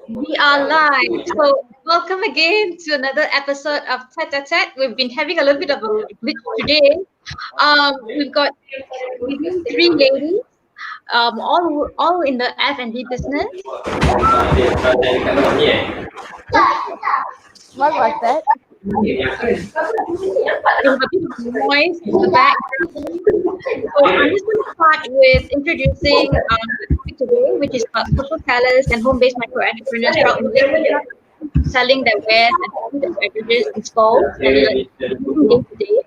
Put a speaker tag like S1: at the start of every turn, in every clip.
S1: We are live. So, welcome again to another episode of Tête-à-tête. We've been having a little bit of a glitch today. We've got with me three ladies, all in the F&B business.
S2: What was that?
S1: We have a bit of noise in the background. So, I'm just going to start with introducing the topic today, which is about social sellers and home-based micro entrepreneurs throughout Malaysia, selling their wares and selling their beverages in stalls and like day to day.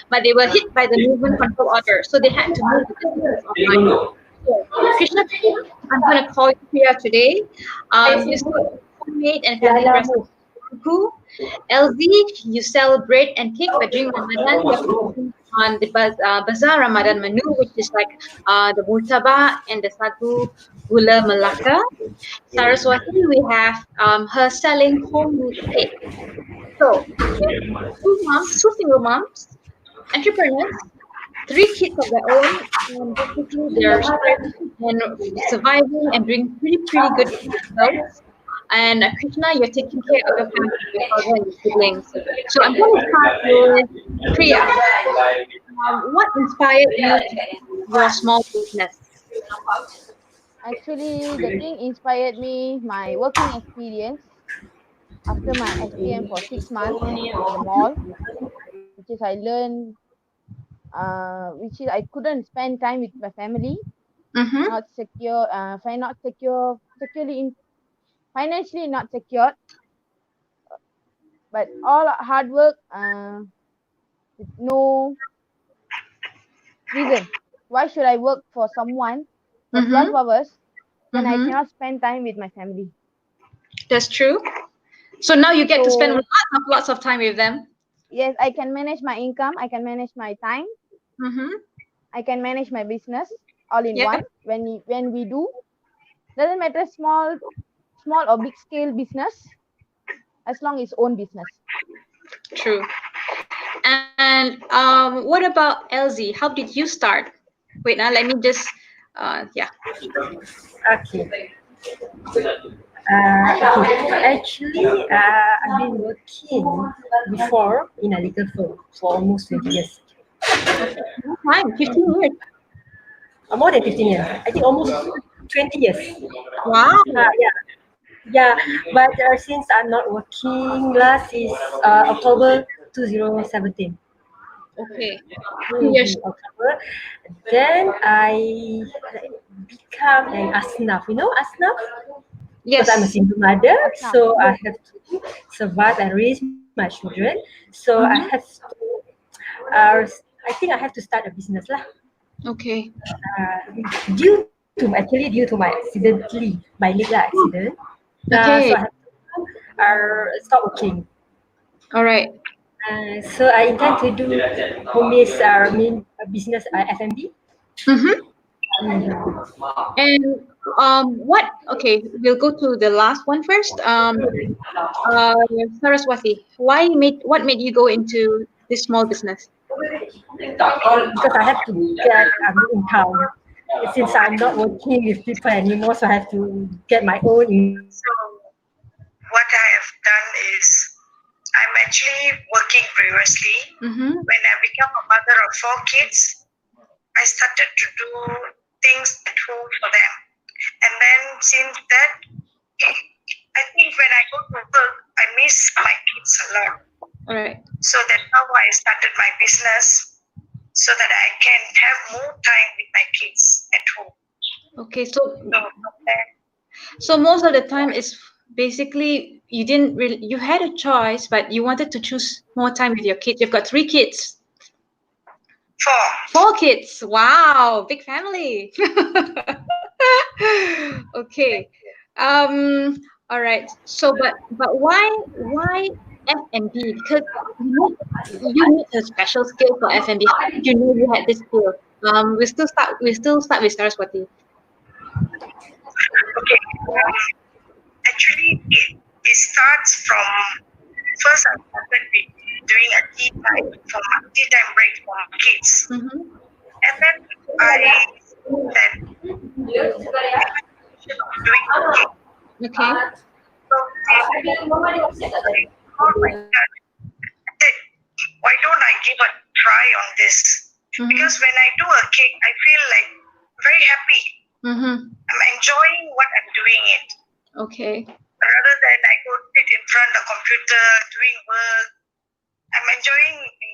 S1: But they were hit by the movement control order, so they had to move the business online. So, Krishna, I'm going to call you here today. You sell homemade and family recipes. LZ, you sell bread and cake, but during Ramadan, you're focusing on the Bazaar Ramadan menu, which is like the murtabak and the satu gula Melaka. Saraswati, we have her selling homemade cake. So, two single moms, entrepreneurs, three kids of their own, and basically they're struggling and surviving and doing pretty good results. And Krishna, you're taking care of your family, your father and your siblings. So I'm going to start with Priya. What inspired you to start your small business?
S2: Actually, the thing inspired me my working experience after my SPM for 6 months at the mall, which is I learned, which is I couldn't spend time with my family,
S1: Mm-hmm.
S2: not secure, not secure, financially not secured, but all hard work with no reason. Why should I work for someone for 12 hours when I cannot spend time with my family?
S1: That's true. So now you get to spend
S2: So,
S1: lots of time with them.
S2: yes, I can manage my income, I can manage my time,
S1: Mm-hmm.
S2: I can manage my business all in
S1: Yep.
S2: one. When we do, doesn't matter small or big scale business, as long as own business.
S1: True. And what about LZ? How did you start? Wait, now let me just, yeah.
S3: Okay. Actually, I've been working before in a legal firm for almost 20 years.
S1: Time, 15 years.
S3: More than 15 years. I think almost 20 years.
S1: Wow.
S3: Yeah. But since I'm not working, last is October 2017.
S1: Okay. 2 years.
S3: October. Then I become an asnaf. You know asnaf?
S1: Yes.
S3: Because I'm a single mother, so I have to survive and raise my children. So I have to, I think I have to start a business lah.
S1: Okay.
S3: Due to my my leg accident.
S1: Okay.
S3: So I have to stop working.
S1: All right.
S3: So I intend to do home-based business F&B.
S1: Mm-hmm. And what? Okay, we'll go to the last one first. Saraswati, what made you go into this small business?
S3: Because I have to get income. Since I'm not working with people anymore, so I have to get my own income.
S4: So what I have done is I'm actually working previously.
S1: Mm-hmm.
S4: When I became a mother of 4 kids, I started to do things at home for them. And then since that, I think when I go to work, I miss my kids a lot.
S1: All right.
S4: So that's how I started my business, so that I can have more time with my kids at home.
S1: Okay, so most of the time is basically you had a choice, but you wanted to choose more time with your kids. You've got 3 kids. 4 kids. Wow, big family. Okay. All right. So, but why F&B? Because you need a special skill for F&B. How did you know you had this skill? We still start with Saraswati.
S4: Okay. Actually, it starts from first I started doing a tea time break for my kids, and then I that doing doing cooking.
S1: Okay.
S4: So I said, why don't I give a try on this? Because when I do a cake, I feel like very happy. I'm enjoying what I'm doing it.
S1: Okay.
S4: Rather than I go sit in front of the computer doing work, I'm enjoying in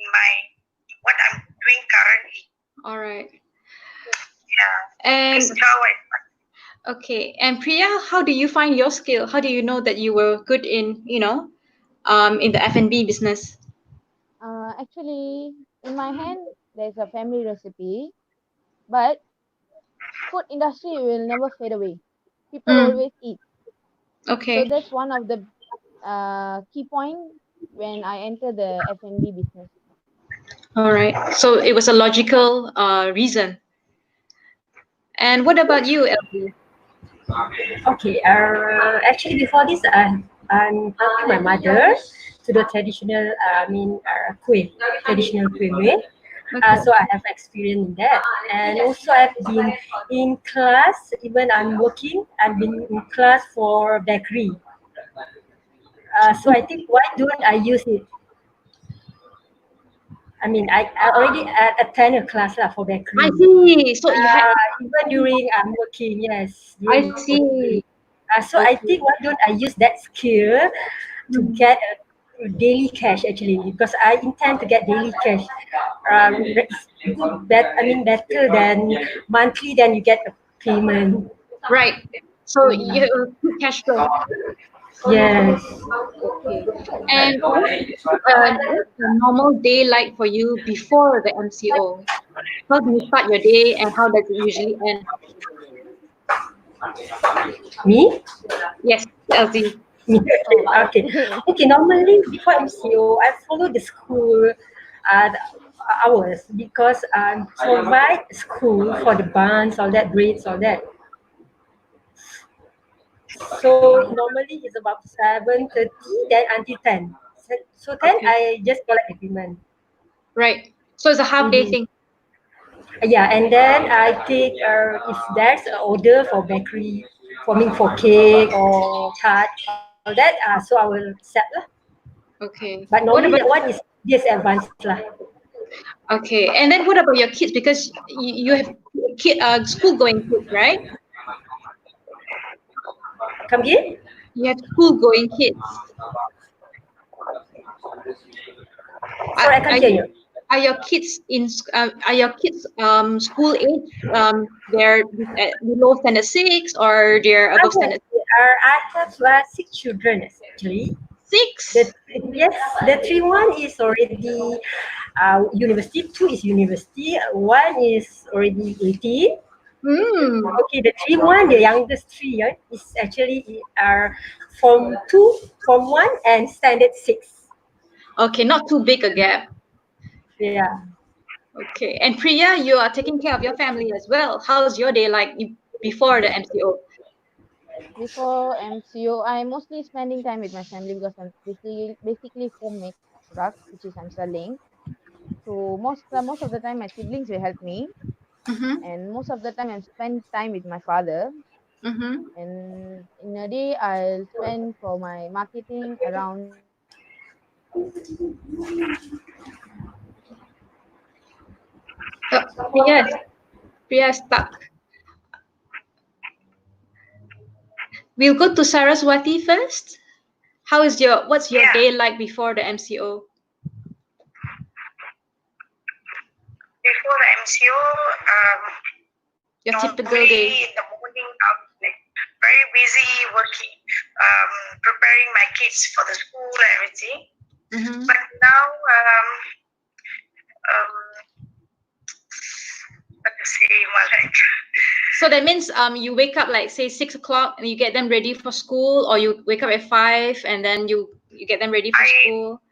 S4: what I'm doing currently.
S1: All right.
S4: Yeah.
S1: And
S4: This is how I.
S1: okay. And Priya, how do you find your skill? How do you know that you were good in, in the F&B business?
S2: Actually, in my hand, there's a family recipe, but food industry will never fade away. People always eat.
S1: Okay.
S2: So that's one of the key point when I enter the F&B business.
S1: All right. So it was a logical reason. And what about you, LB?
S3: Okay. Actually, before this, I'm helping my mother to the traditional. Kuih, traditional kuih way. So I have experience in that, and also I've been in class. Even I'm working, I've been in class for bakery. So I think why don't I use it? I already attend a class lah for bakery.
S1: I see. So you had.
S3: Even during I'm working, yes,
S1: I
S3: during
S1: see.
S3: so I think why don't I use that skill to get a daily cash actually, because I intend to get daily cash. It's good better than monthly, then you get a payment.
S1: Right. So you have a good cash flow.
S3: Yes.
S1: Okay. And what's a normal day like for you before the MCO? How do you start your day and how does it usually end?
S3: Me?
S1: Yes, LZ.
S3: Okay. Okay. Normally before MCO, I follow the school uh, hours because I provide school for the bonds, all that grades, all that. So normally it's about 7:30, then until 10. So 10,
S1: Okay.
S3: I just collect the payment.
S1: Right. So it's a half day
S3: Mhm.
S1: thing.
S3: Yeah, and then I take if there's an order for bakery, for cake or tart, all that. So I will set lah.
S1: Okay.
S3: But
S1: What
S3: normally
S1: about
S3: that one is this advanced lah.
S1: okay? And then what about your kids? Because you have school going kids, right?
S3: Come again?
S1: You have school going kids. Are,
S3: Sorry, I can't
S1: are
S3: hear
S1: you
S3: you.
S1: are your kids are your kids school age they're below standard 6 or they're above standard
S3: I have 6 children actually.
S1: 6?
S3: The yes, the three one is already university. Two is university. One is already 18.
S1: Hmm.
S3: Okay, the three one, the youngest three is actually from two, from one, and standard 6.
S1: Okay, not too big a gap.
S3: Yeah.
S1: Okay, and Priya, you are taking care of your family as well. How's your day like before the MCO?
S2: Before MCO, I'm mostly spending time with my family because I'm basically homemade products, which is I'm selling. So most of the time, my siblings will help me,
S1: Mm-hmm.
S2: and most of the time, I spend time with my father.
S1: Mm-hmm.
S2: And in a day, I'll spend for my marketing around.
S1: Oh, Priya is stuck. We'll go to Saraswati first. What's your
S4: Yeah.
S1: day like before the MCO?
S4: Before the MCO,
S1: Your typical
S4: normally
S1: day.
S4: in the morning I'm like very busy working, preparing my kids for the school and everything.
S1: Mm-hmm.
S4: But now, um, what to say, like
S1: So that means you wake up like say 6 o'clock and you get them ready for school, or you wake up at 5 and then you get them ready for school.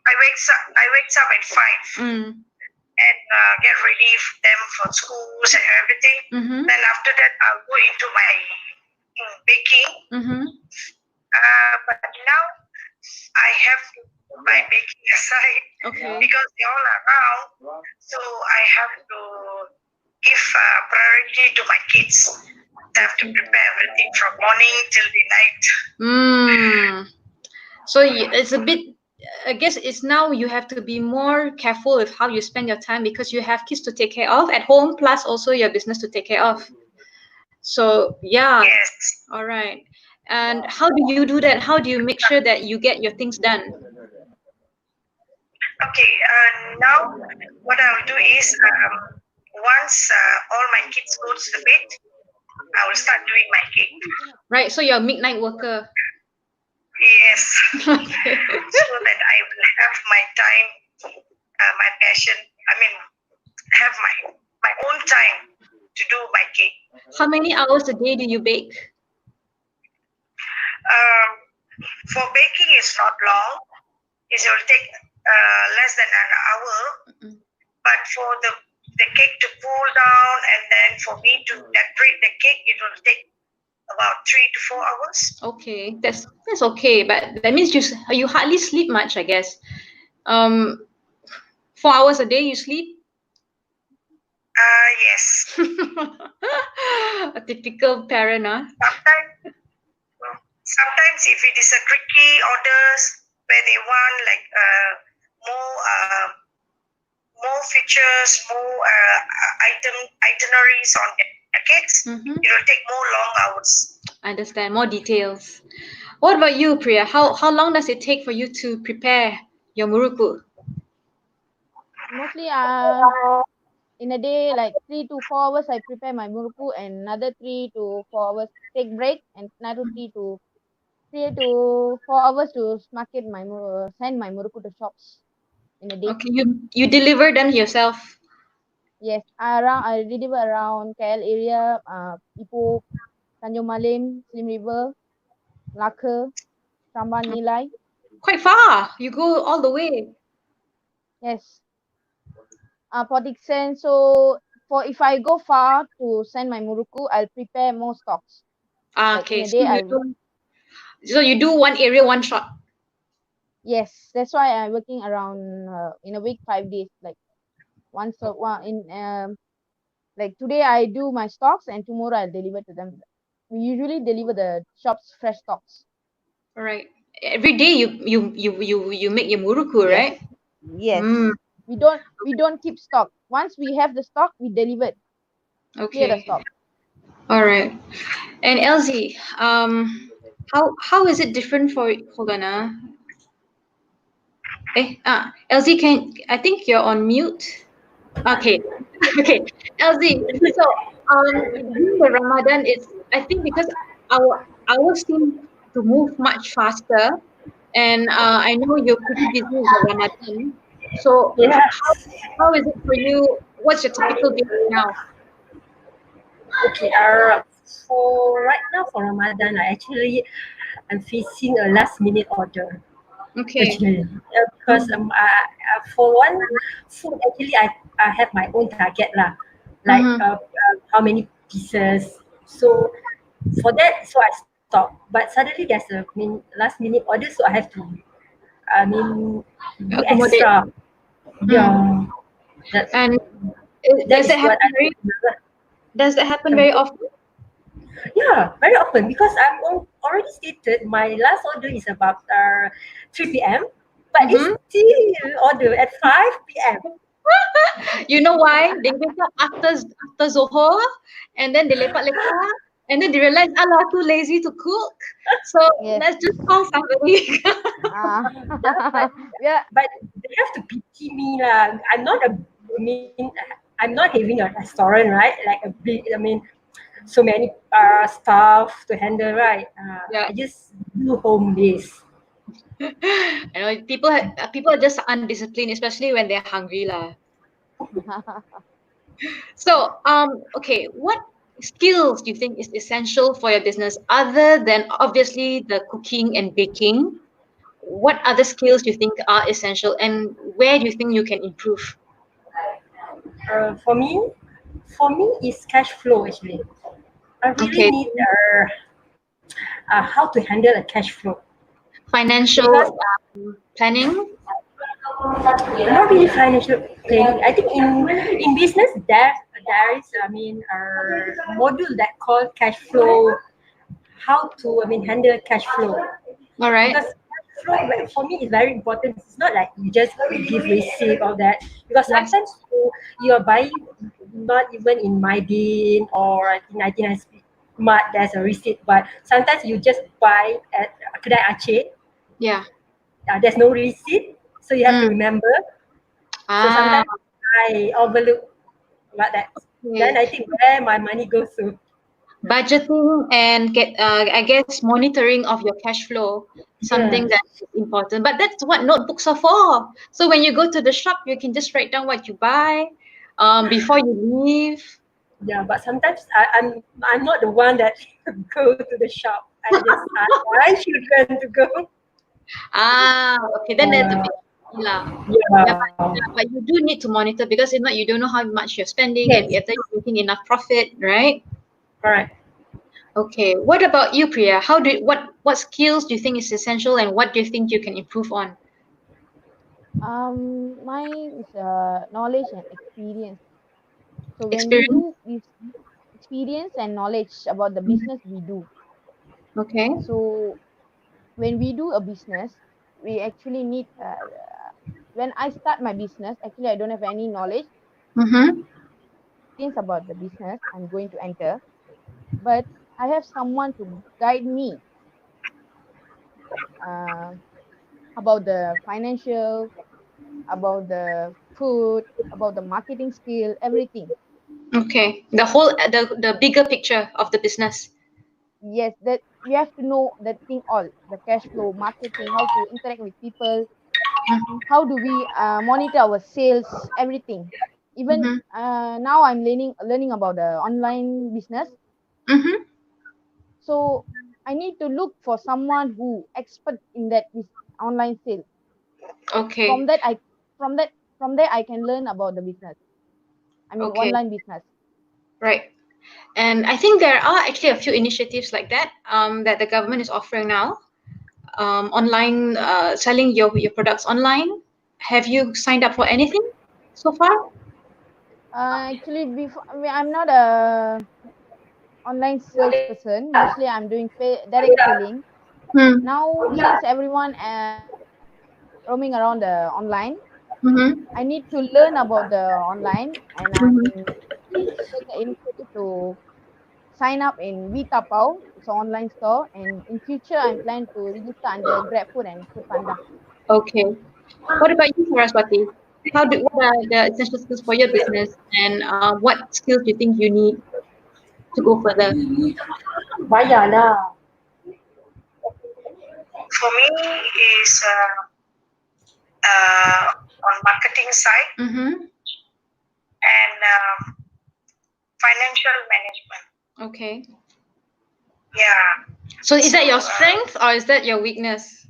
S4: I wakes up at 5
S1: Mm.
S4: and get ready for them for schools and everything.
S1: Mm-hmm.
S4: Then after that, I'll go into my baking.
S1: Mm-hmm.
S4: But now I have to put my baking aside
S1: Okay.
S4: because they're all around. So I have to give priority to my kids. I have to prepare everything from morning till the night.
S1: So it's a bit, I guess it's now you have to be more careful with how you spend your time because you have kids to take care of at home, plus also your business to take care of. So yeah,
S4: Yes.
S1: all right. And how do you do that? How do you make sure that you get your things done?
S4: Okay, now what I'll do is once all my kids go to bed, I will start doing my cake.
S1: Right, so you're a midnight worker.
S4: Yes,
S1: Okay.
S4: so that I will have my time, my passion. I mean, have my own time to do my cake.
S1: How many hours a day do you bake?
S4: For baking, it's not long. It will take less than an hour. But for the cake to cool down and then for me to decorate the cake, it will take about 3 to 4 hours.
S1: Okay, that's okay, but that means you hardly sleep much, I guess. 4 hours a day you sleep?
S4: Yes.
S1: A typical parent, huh?
S4: Sometimes if it is a tricky orders where they want like more features, more itineraries on the cakes, it will take more long hours.
S1: I understand, more details. What about you, Priya? How long does it take for you to prepare your muruku?
S2: Mostly in a day, like 3 to 4 hours, I prepare my muruku, and another 3 to 4 hours take break, and another 3 to 4 hours to market send my muruku to shops in a day.
S1: Okay, you deliver them yourself.
S2: Yes, I deliver around KL area, Ipoh, Tanjung Malim, Slim River, Laka, Samban Nilai.
S1: Quite far. You go all the way.
S2: Yes. For Dixon, so if I go far to send my muruku, I'll prepare more stocks. Like
S1: Okay,
S2: in a day,
S1: so you do one area, one shot.
S2: Yes, that's why I'm working around in a week 5 days. Like like today I do my stocks and tomorrow I'll deliver to them. We usually deliver the shops fresh stocks.
S1: All right. Every day you make your muruku,
S2: Yes.
S1: right?
S2: Yes. We don't keep stock. Once we have the stock, we deliver it. Clear the
S1: Okay.
S2: stock.
S1: All right. And Elsie, how is it different for? Hold on, Elsie, I think you're on mute. Okay, okay, Elsie. So, during the Ramadan, I think because our hours seem to move much faster, and I know you're pretty busy with the Ramadan. So,
S3: Yes.
S1: how is it for you? What's your typical day now?
S3: Okay. For right now for Ramadan, I'm facing a last minute order.
S1: Okay.
S3: Actually, because for one food, actually I have my own target lah, like how many pieces. So for that, so I stop. But suddenly there's last minute order, so I have to do
S1: Accommodate.
S3: extra. Yeah, that's
S1: And
S3: that
S1: does
S3: is
S1: that
S3: what
S1: happen does that happen very often?
S3: Yeah, very often because already stated my last order is about 3 p.m. But it's still order at 5 p.m.
S1: You know why? They wake up after Zohor, and then they lepak, and then they realize, Allah, too lazy to cook. So
S2: Yes.
S1: let's just call somebody.
S2: Yeah.
S3: But they have to pity me lah. I'm not having a restaurant, right? Like a big, so many staff to handle, right?
S1: Yeah.
S3: I just do home based.
S1: I know people are just undisciplined, especially when they're hungry, lah. So, okay, what skills do you think is essential for your business other than obviously the cooking and baking? What other skills do you think are essential, and where do you think you can improve?
S3: For me, is cash flow actually. I really
S1: Okay.
S3: need how to handle a cash flow.
S1: Financial planning.
S3: Not really financial planning. I think in business there is, I mean, a module that called cash flow, how to, I mean, handle cash flow.
S1: All right.
S3: Because cash flow for me is very important. It's not like you just give receipt or that. Because
S1: Yes.
S3: sometimes you are buying not even in MyDean or I think MyDean has Mart, there's a receipt, but sometimes you just buy at Kedai Aceh.
S1: Yeah.
S3: There's no receipt, so you have to
S1: Mm.
S3: remember. So
S1: Ah.
S3: sometimes I overlook like that. Then
S1: Okay.
S3: I think where my money goes to.
S1: Budgeting and I guess monitoring of your cash flow, something
S3: Yes.
S1: that is important. But that's what notebooks are for. So when you go to the shop, you can just write down what you buy before you leave.
S3: Yeah, but sometimes I'm not the one that go to the shop. I just ask my children to go.
S1: Ah, okay, then that's a bit lah.
S3: Yeah.
S1: Yeah, but you do need to monitor because if not, you don't know how much you're spending and
S3: Yes.
S1: whether you're making enough profit, right?
S3: Correct.
S1: Okay. What about you, Priya? What skills do you think is essential and what do you think you can improve on?
S2: Mine is knowledge and experience. So when we
S1: Experience?
S2: do this experience and knowledge about the business we do.
S1: Okay.
S2: So when we do a business, we actually need. When I start my business, actually I don't have any knowledge
S1: Mm-hmm.
S2: things about the business I'm going to enter, but I have someone to guide me uh, about the financial, about the food, about the marketing skill, everything.
S1: Okay. The bigger picture of the business.
S2: Yes, that you have to know that thing all the cash flow, marketing, how to interact with people,
S1: Mm-hmm.
S2: how do we monitor our sales, everything. Even
S1: Mm-hmm.
S2: now I'm learning about the online business.
S1: Mm-hmm.
S2: So I need to look for someone who expert in that online sale. From
S1: Okay.
S2: that I from that from there I can learn about the business. I mean
S1: Okay.
S2: online business.
S1: Right. And I think there are actually a few initiatives like that that the government is offering now. Online selling your products online. Have you signed up for anything so far?
S2: Actually, before I'm not a online salesperson. Mostly, I'm doing direct selling.
S1: Hmm.
S2: Now, since everyone roaming around the online,
S1: Mm-hmm.
S2: I need to learn about the online, and I'm
S1: Mm-hmm.
S2: take the initiative to sign up in Vitapao. It's an online store, and in future, I'm planning to register under GrabFood and Foodpanda.
S1: Okay. What about you, Saraswati? What are the essential skills for your business, and what skills do you think you need to go further?
S3: Bayar lah.
S4: For me is on marketing side
S1: Mm-hmm.
S4: and financial management.
S1: Okay.
S4: Yeah.
S1: So is that your
S4: So,
S1: strength or is that your weakness?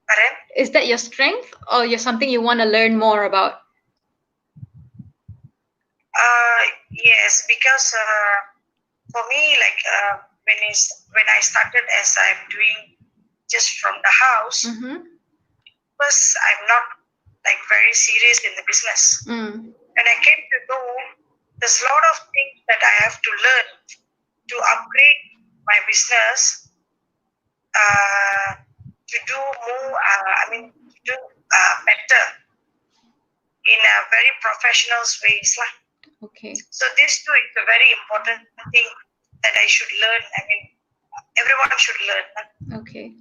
S4: pardon?
S1: Is that your strength or you're something you want to learn more about?
S4: Yes, because for me, like when I started as I'm doing just from the house,
S1: Mm-hmm.
S4: first I'm not like very serious in the business.
S1: Mm.
S4: And I came to know there's a lot of things that I have to learn to upgrade my business, to do more. To do better in a very professional ways lah.
S1: Okay.
S4: So this too is a very important thing that I should learn. I mean, everyone should learn.
S1: Okay.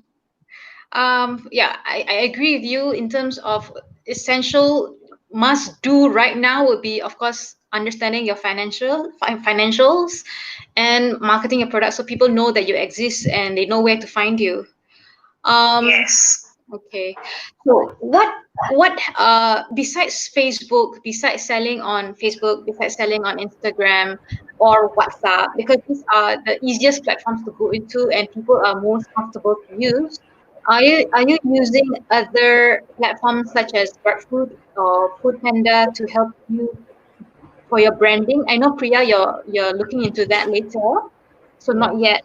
S1: Yeah, I agree with you in terms of essential must do right now would be, of course, understanding your financials and marketing your product so people know that you exist and they know where to find you.
S4: Yes.
S1: Okay. So what besides Facebook, besides selling on Facebook, besides selling on Instagram or WhatsApp, because these are the easiest platforms to go into and people are most comfortable to use. Are you using other platforms such as Food or Foodpanda to help you for your branding? I know Priya, you're looking into that later, so
S2: Yes.
S1: not yet.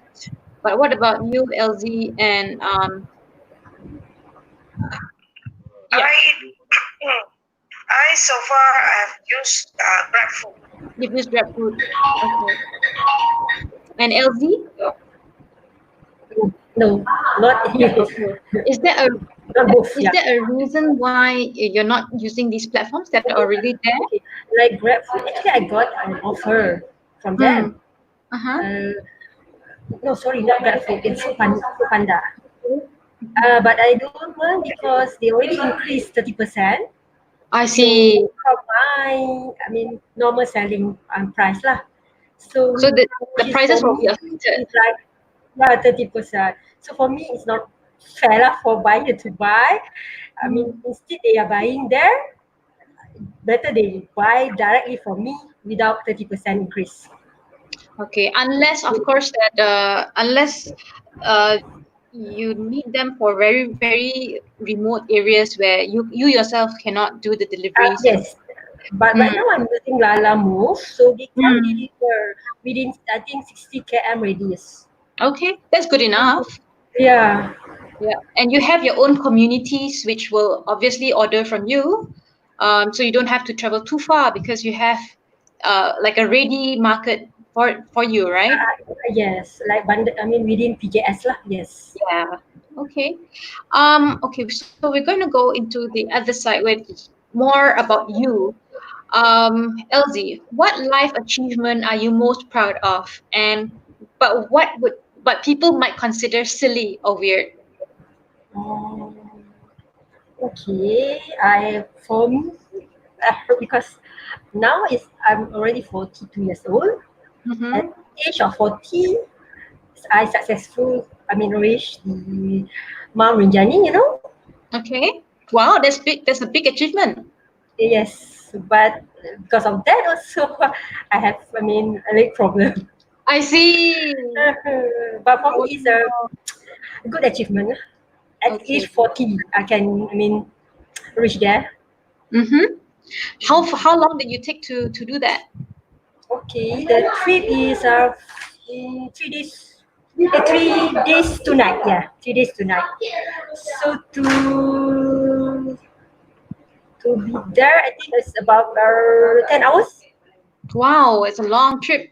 S1: But what about you, LZ, and yeah?
S4: I I so far have used GrabFood.
S1: You've used GrabFood. Okay. And LZ?
S3: No, not
S1: Yeah, okay. Is there a
S3: not both.
S1: is
S3: Yeah.
S1: there a reason why you're not using these platforms that are already there?
S3: Okay. Like GrabFood, actually, I got an offer from
S1: Hmm.
S3: them.
S1: Uh-huh.
S3: No, sorry, not GrabFood. It's Foodpanda. But I don't want because they already increased 30%.
S1: I
S3: So
S1: see.
S3: from my normal selling price lah. So
S1: So the
S3: which is
S1: prices
S3: for
S1: will be
S3: me
S1: affected.
S3: it's like 30%. So for me it's not fair lah for buyer to buy.
S1: Mm.
S3: Instead they are buying there, better they buy directly from me without 30% increase.
S1: Okay, unless of course that unless uh you need them for very remote areas where you yourself cannot do the deliveries and
S3: Yes, but right
S1: mm,
S3: now I'm using Lala Move, so they can
S1: mm.
S3: deliver within I think 60 km radius.
S1: Okay, that's good enough.
S3: Yeah.
S1: Yeah, and you have your own communities which will obviously order from you, so you don't have to travel too far because you have like a ready market for you, right?
S3: Yes, like within PJS lah. Yes.
S1: Yeah. Okay. Okay. So we're going to go into the other side, which is more about you. LZ, what life achievement are you most proud of, and but people might consider silly or weird?
S3: Um, okay, I for me because now is I'm already 42 years old. At
S1: Mm-hmm.
S3: the age of 40, I successful reached the Mount Rinjani.
S1: Okay. Wow, that's big. That's a big achievement.
S3: Yes, but because of that also I have a leg problem.
S1: I see.
S3: But for me,
S1: Oh,
S3: it's a good achievement. At
S1: okay.
S3: age 40, I can reach there.
S1: Mm-hmm. How long did you take to do that?
S3: Okay, the trip is 3 days. 3 days tonight. Yeah, 3 days tonight. So to be there, I think it's about 10 hours.
S1: Wow, it's a long trip.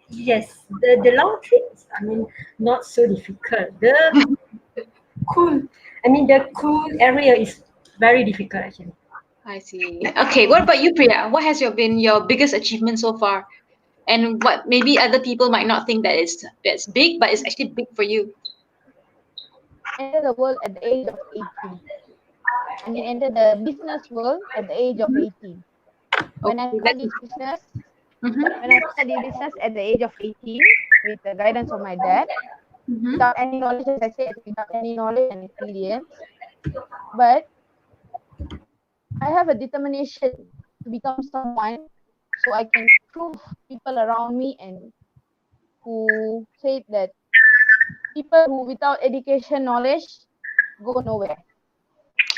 S3: Yes, the long trips. Not so difficult. Cool. The cool area is very difficult actually.
S1: I see. Okay, what about you, Priya? What has been your biggest achievement so far? And what maybe other people might not think that's big, but it's actually big for you.
S2: Enter the world at the age of 18. Enter the business world at the age of 18. When I
S1: Okay,
S2: start
S1: that's
S2: this business,
S1: mm-hmm,
S2: when I start the business at the age of 18, with the guidance of my dad,
S1: mm-hmm.
S2: without any knowledge, as I said, without any knowledge and experience, but I have a determination to become someone so I can prove people around me and who said that people who without education knowledge go nowhere.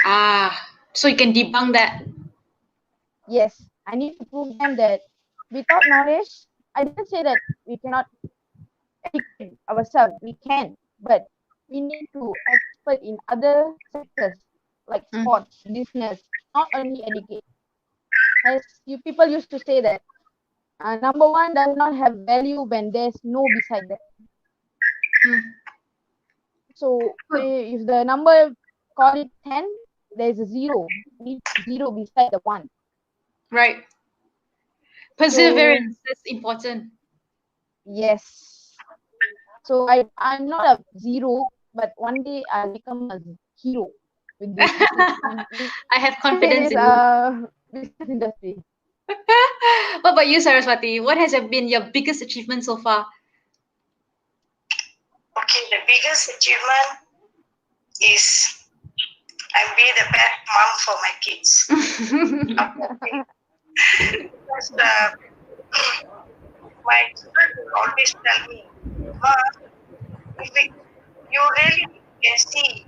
S1: Ah, so you can debunk that.
S2: Yes, I need to prove them that without knowledge, I didn't say that we cannot educate ourselves. We can, but we need to expert in other sectors like
S1: Mm.
S2: sports, business, not only educate. As you people used to say that number one does not have value when there's no beside that.
S1: Mm.
S2: So if the number call it 10, there's a zero. Need zero beside the one.
S1: Right.
S2: So
S1: Perseverance, that's important.
S2: yes. So I'm not a zero, but one day I'll become a hero with this
S1: I have
S2: in
S1: confidence
S2: this
S1: in you.
S2: business industry.
S1: What about you, Saraswati? What has been your biggest achievement so far?
S4: Okay, the biggest achievement is I be the best mom for my kids. Because my children will always tell me, Ma, you really can see,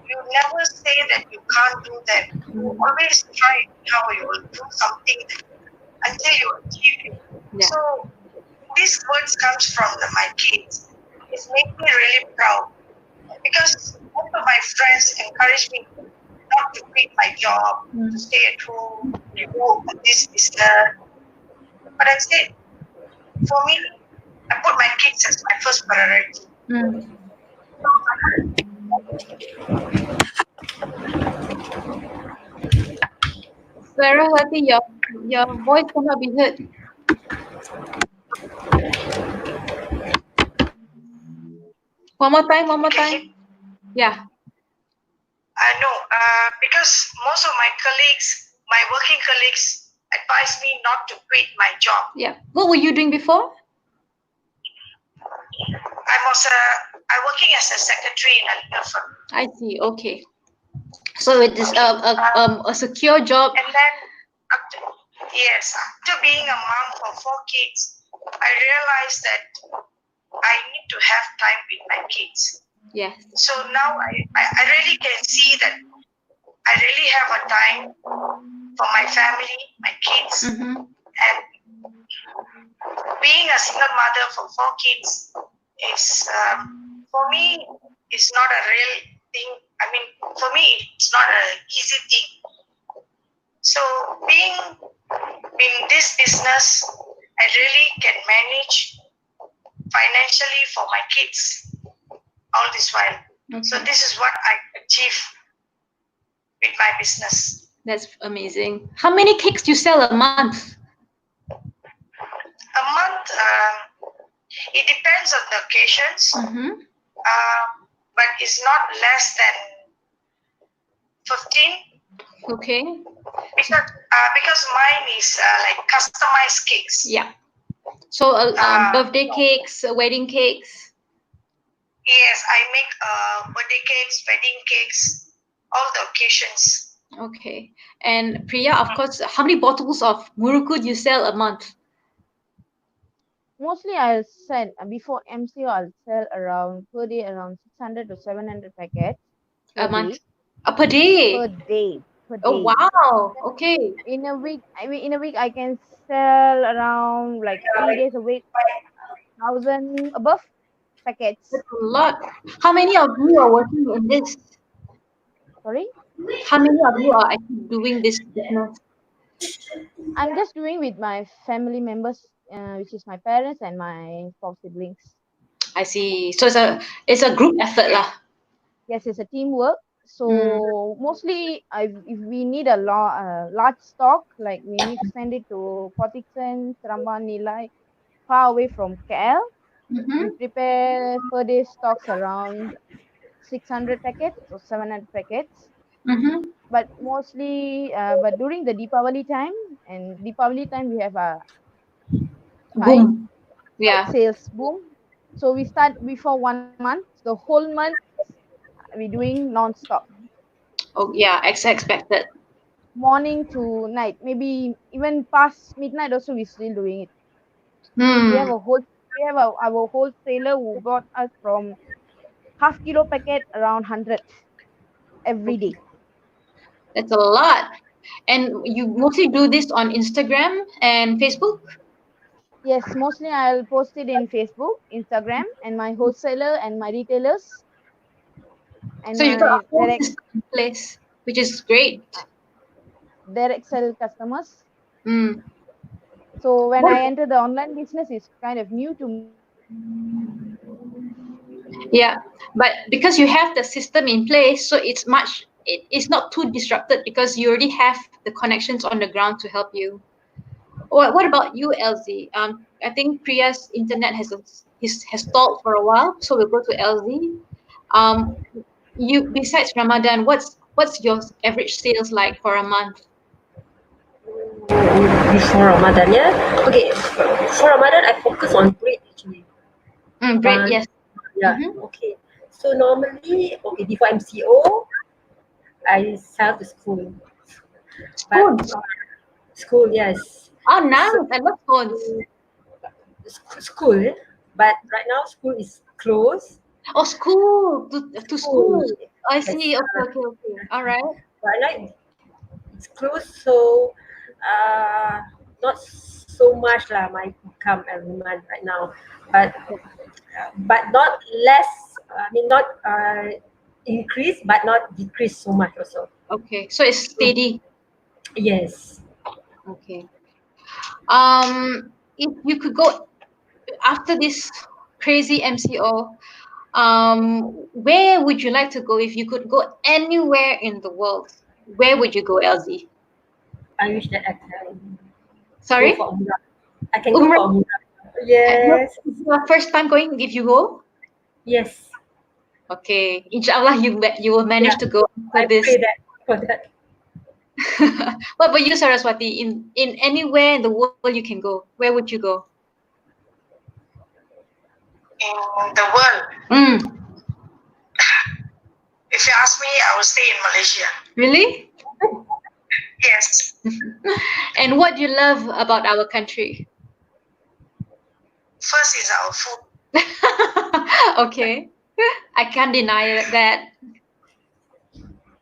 S4: you never say that you can't do that. You always try how you will do something until you achieve it.
S1: Yeah.
S4: So these words comes from my kids. It makes me really proud because most of my friends encourage me, not to quit my job, to stay at home, to work on this business. But I said, for me, I put my kids as my first priority.
S1: Sarah, Hati, your voice cannot be heard. One more time, one more time. Yeah.
S4: No, because most of my colleagues, my working colleagues, advised me not to quit my job.
S1: Yeah. What were you doing before?
S4: I'm working as a secretary in a law firm.
S1: I see. Okay. So it is a secure job.
S4: And then, after being a mom for 4 kids, I realized that I need to have time with my kids.
S1: Yes.
S4: So now I really can see that I really have a time for my family, my kids, and being a single mother for 4 kids is, for me, it's not a real thing. I mean, for me, it's not an easy thing. So being in this business, I really can manage financially for my kids all this while.
S1: Okay.
S4: So this is what I achieve with my business.
S1: That's amazing. How many cakes do you sell a month?
S4: A month, it depends on the occasions, but it's not less than 15.
S1: Okay.
S4: Because mine is like customized cakes.
S1: Yeah. So birthday cakes, wedding cakes.
S4: Yes, I make birthday cakes, wedding cakes, all the occasions.
S1: Okay. And Priya, of course, how many bottles of muruku do you sell a month?
S2: Mostly I'll sell, before MCO, I'll sell around per day around 600 to 700 packets.
S1: A month? Per day?
S2: Per day. Per day.
S1: Oh, wow. Okay.
S2: In a week, I can sell around like 3 days a week, 1,000 above packets.
S1: That's a lot. How many of you are working in this?
S2: Sorry?
S1: How many of you are actually doing this business?
S2: I'm just doing with my family members, which is my parents and my 4 siblings.
S1: I see. So it's a group effort lah.
S2: Yes, it's a teamwork. So mostly, if we need a large stock, like we need to send it to Potiksen, Seremban, Nilai, far away from KL, we prepare per day stocks around 600 packets or 700 packets. But mostly, but during the Deepavali time, we have a
S1: Boom. Yeah.
S2: sales boom. So we start before 1 month. The whole month we're doing non-stop.
S1: Oh yeah, expected.
S2: Morning to night, maybe even past midnight also we're still doing it.
S1: Hmm.
S2: We have our wholesaler who bought us from half kilo packet around 100 every day.
S1: That's a lot. And you mostly do this on Instagram and Facebook?
S2: Yes, mostly I'll post it in Facebook, Instagram, and my wholesaler and my retailers. And
S1: So you got a whole
S2: direct
S1: system in place, which is great.
S2: direct sell customers.
S1: Mm.
S2: So when I enter the online business, it's kind of new to me.
S1: Yeah, but because you have the system in place, so it's not too disrupted because you already have the connections on the ground to help you. What about you, LZ? I think Priya's internet has stalled for a while, so we'll go to LZ. You, besides Ramadan, what's your average sales like for a month?
S3: Before Ramadan, yeah. Okay, for Ramadan, I focus on bread actually.
S1: Bread, yes.
S3: Yeah. Okay. So normally, before MCO, I sell to school.
S1: Scones?
S3: School, yes.
S1: Oh, nice. I love scones.
S3: School, but right now school is closed.
S1: Oh, school to school. I
S3: Yes.
S1: see. Okay. All right.
S3: Right now it's closed, so not so much lah my income every month right now, but not less. I mean not increase but not decrease so much also.
S1: Okay, so it's steady.
S3: Yes.
S1: Okay. If you could go after this crazy MCO, where would you like to go if you could go anywhere in the world? Where would you go, LZ?
S3: I wish that I can go
S1: Sorry?
S3: for Umrah. I can go
S1: Umrah?
S3: for Umrah. Yes.
S1: Your first time going if you go?
S3: Yes.
S1: Okay. Inshallah, you will manage
S3: Yeah.
S1: to go for
S3: I
S1: this.
S3: pray that for that.
S1: What about you, Saraswati? In anywhere in the world you can go, where would you go?
S4: In the world,
S1: Mm,
S4: if you ask me, I will stay in Malaysia.
S1: really?
S4: Yes.
S1: And what do you love about our country?
S4: First is our food.
S1: Okay. I can't deny that.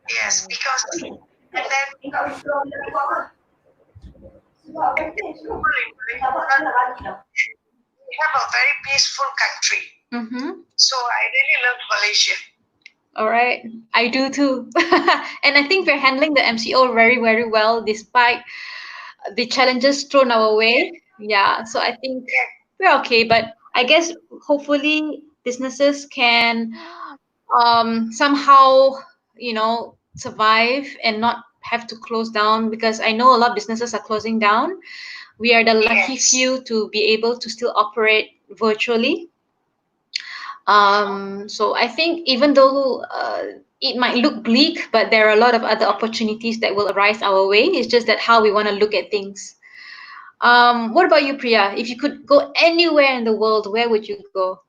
S4: Yes, because and then we have a very peaceful country.
S1: Mm-hmm.
S4: So I really love Malaysia.
S1: All right. I do too. And I think we're handling the MCO very, very well despite the challenges thrown our way. Yeah. So I think we're okay. But I guess hopefully businesses can somehow, survive and not have to close down, because I know a lot of businesses are closing down. We are the lucky
S4: Yes.
S1: few to be able to still operate virtually. So I think even though it might look bleak, but there are a lot of other opportunities that will arise our way. It's just that how we want to look at things. What about you, Priya? If you could go anywhere in the world, where would you go?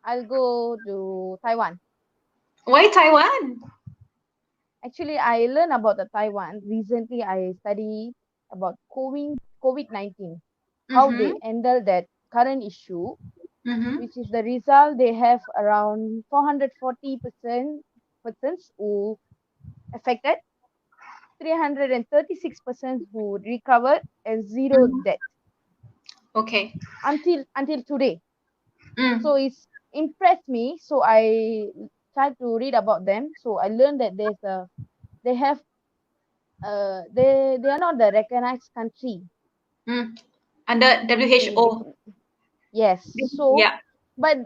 S2: I'll go to Taiwan.
S1: Why Taiwan?
S2: Actually, I learned about the Taiwan recently. I studied about COVID-19, how they
S1: Mm-hmm.
S2: handle that current issue,
S1: Mm-hmm.
S2: which is the result they have around 440% persons who affected, 336% who recovered, and zero
S1: Mm-hmm.
S2: death
S1: Okay.
S2: until today.
S1: Mm.
S2: So it's impressed me. So I tried to read about them. So I learned that they have they are not the recognized country.
S1: Mm. Under WHO.
S2: Yes. So
S1: Yeah.
S2: but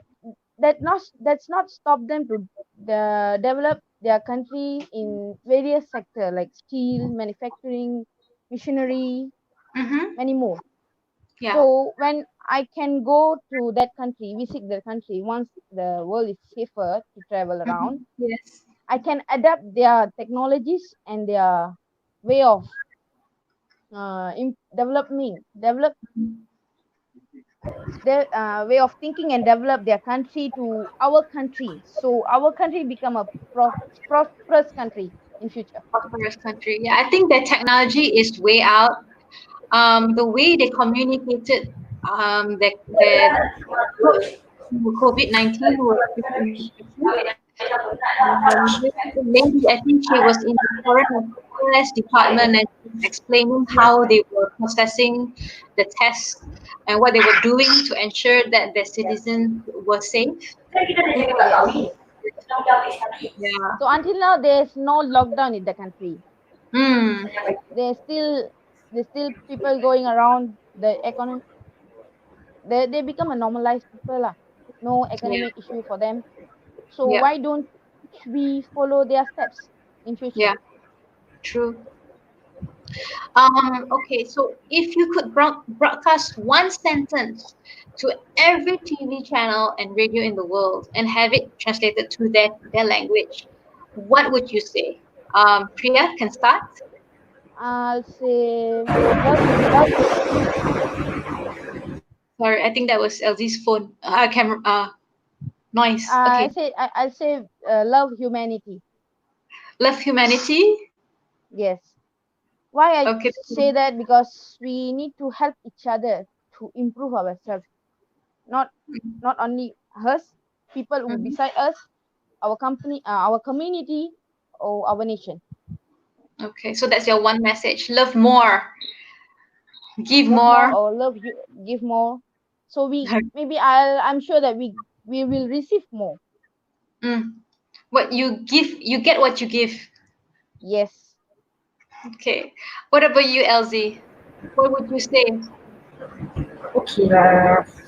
S2: that's not stop them to develop their country in various sector like steel, manufacturing, machinery,
S1: Mm-hmm.
S2: many more.
S1: Yeah.
S2: So when I can go to that country, visit the country once the world is safer to travel
S1: Mm-hmm.
S2: around,
S1: Yes.
S2: I can adapt their technologies and their way of develop their way of thinking and develop their country to our country. So our country become a prosperous country in future.
S1: Prosperous country. Yeah, I think that technology is way out. The way they communicated that approach to COVID-19 was pretty impressive. Maybe I think she was in the foreign affairs department and she was explaining how they were processing the tests and what they were doing to ensure that their citizens were safe.
S2: Yes.
S1: Yeah.
S2: So until now, there's no lockdown in the country.
S1: Hmm.
S2: There's still people going around the economy. They become a normalized people lah. No
S1: Yeah.
S2: economic issue for them. So
S1: Yeah.
S2: why don't we follow their steps in future?
S1: Yeah. True. Okay, so if you could broadcast one sentence to every TV channel and radio in the world and have it translated to their language, what would you say? Priya can start.
S2: I'll say love
S1: Sorry, I think that was LZ's phone. Camera noise.
S2: I
S1: Okay,
S2: say I'll say love humanity.
S1: love humanity.
S2: Yes. Why I
S1: Okay.
S2: say that, because we need to help each other to improve ourselves. Not not only us, people who
S1: Mhm.
S2: beside us, our company, our community, or our nation.
S1: Okay, so that's your one message. Love more, give
S2: Love more
S1: more.
S2: or love you, give more. So we maybe I'm sure that we will receive more.
S1: Mm. What you give, you get what you give.
S2: Yes.
S1: Okay. What about you, LZ? What would you say?
S3: Okay,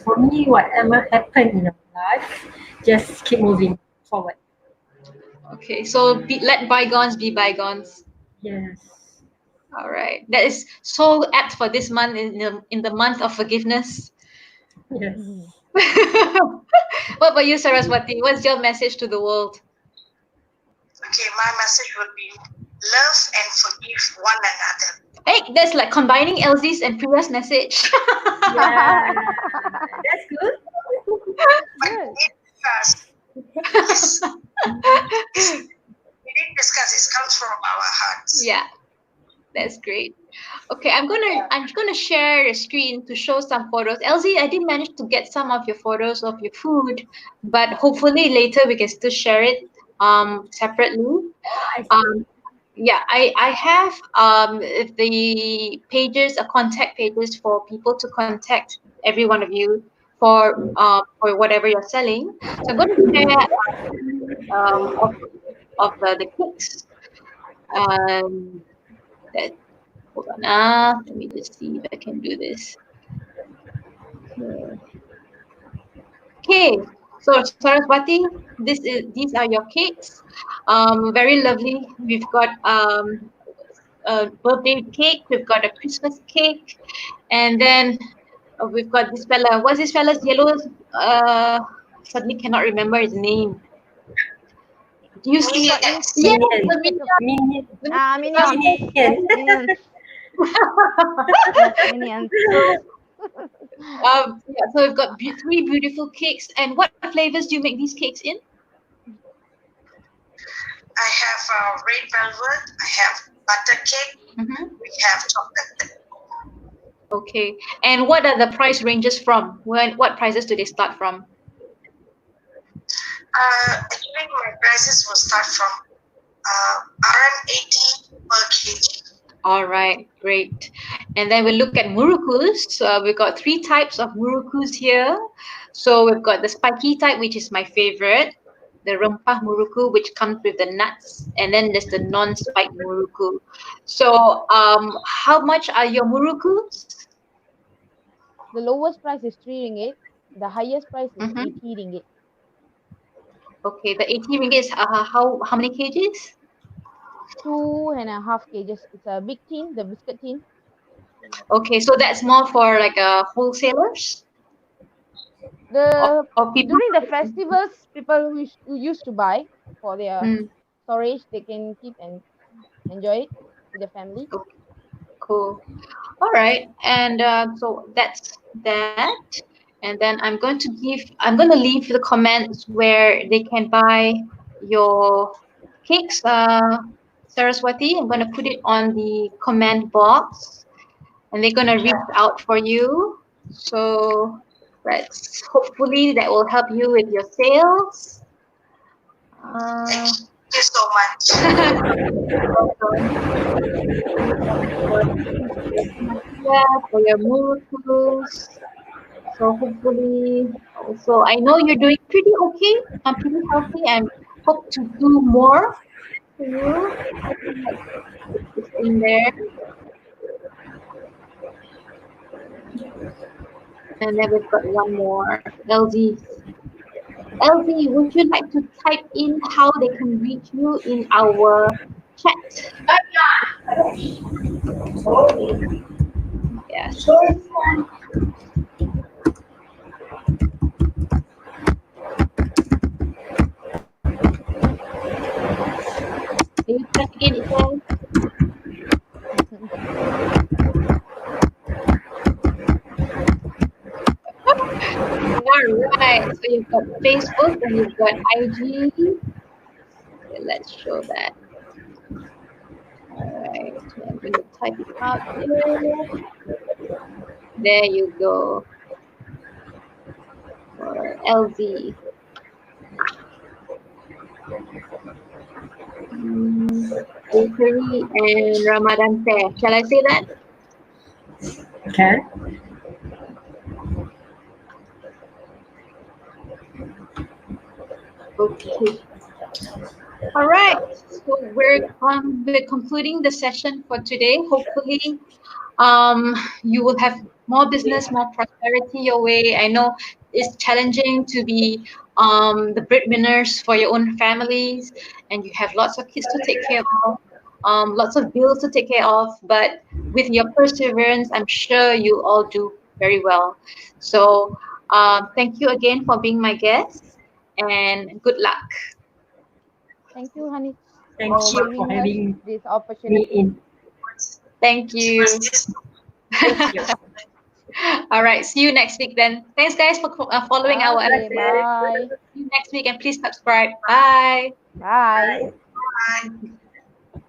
S3: for me, whatever happened in our life, just keep moving forward.
S1: Okay, so let bygones be bygones.
S3: Yes.
S1: All right. That is so apt for this month in the month of forgiveness.
S3: Yes.
S1: What about you, Saraswati? What's your message to the world?
S4: Okay, my message will be love and forgive one another.
S1: Hey, that's like combining LZ's and Priya's message.
S3: Yeah, that's good.
S4: But
S2: Good.
S4: we did discuss. Yes, we did discuss. It comes from our hearts.
S1: Yeah, that's great. Okay, I'm gonna share the screen to show some photos. LZ, I did manage to get some of your photos of your food, but hopefully later we can still share it separately.
S3: I see.
S1: Yeah, I have the pages, contact pages for people to contact every one of you for whatever you're selling. So I'm going to share of the cakes. Um, that hold on. Let me just see if I can do this. Okay. So Saraswati, these are your cakes. Very lovely. We've got a birthday cake. We've got a Christmas cake, and then we've got this fella. What's this fella's yellow? Suddenly cannot remember his name. Do you see?
S4: Yes.
S1: Yes,
S3: Minion.
S1: the
S3: Minion.
S2: Minions.
S3: Minion.
S2: Minions. Yes, minions.
S1: yeah, so we've got three beautiful cakes. And what flavors do you make these cakes in?
S4: I have red velvet. I have butter cake.
S1: Mm-hmm.
S4: We have chocolate.
S1: Okay. And what are the price ranges from? What prices do they start from?
S4: Actually, my prices will start from RM 80 per kg.
S1: All right, great. And then we look at murukus. We've got three types of murukus here. So we've got the spiky type, which is my favorite, the rempah muruku, which comes with the nuts, and then there's the non-spike muruku. So how much are your murukus?
S2: The lowest price is 3 ringgit. The highest price is
S1: Mm-hmm.
S2: 80 ringgit.
S1: Okay, the 80 ringgit is how many kgs?
S2: 2.5 kgs. It's a big tin, the biscuit tin.
S1: Okay, so that's more for like wholesalers
S2: The
S1: or people.
S2: during the festivals, people who used to buy for their
S1: Mm,
S2: storage, they can keep and enjoy it with their family.
S1: okay, cool. All right, and so that's that. And then I'm going to leave the comments where they can buy your cakes, Saraswati. I'm going to put it on the comment box, and they're going to reach out for you. So let's hopefully that will help you with your sales.
S4: Thank you so much.
S1: Yeah, for your mood tools. So hopefully, also I know you're doing pretty okay. I'm pretty healthy and hope to do more for you. It's in there, and then we've got one more. LZ. LZ, would you like to type in how they can reach you in our chat? Yes. Can you type in again? All right. So you've got Facebook and you've got IG. Okay, let's show that. All right. So I'm going to type it out here. There you go. For LZ. Bakery and Ramadan Fair. Shall I say that?
S3: Okay.
S1: Okay. All right. So we're concluding the session for today. Hopefully, you will have more business, more prosperity your way. I know it's challenging to be the breadwinners for your own families, and you have lots of kids to take care of, lots of bills to take care of. But with your perseverance, I'm sure you'll all do very well. So, thank you again for being my guest, and good luck.
S2: Thank you, Hanniz,
S3: Thank
S2: for
S3: you for
S2: giving us
S3: having
S2: this
S3: me
S2: opportunity.
S3: in.
S1: Thank you.
S3: Thank you.
S1: All right. See you next week then. Thanks, guys, for following our
S2: Okay,
S1: episode.
S2: bye.
S1: See you next week and please subscribe. Bye.
S2: Bye.
S3: Bye.
S4: Bye.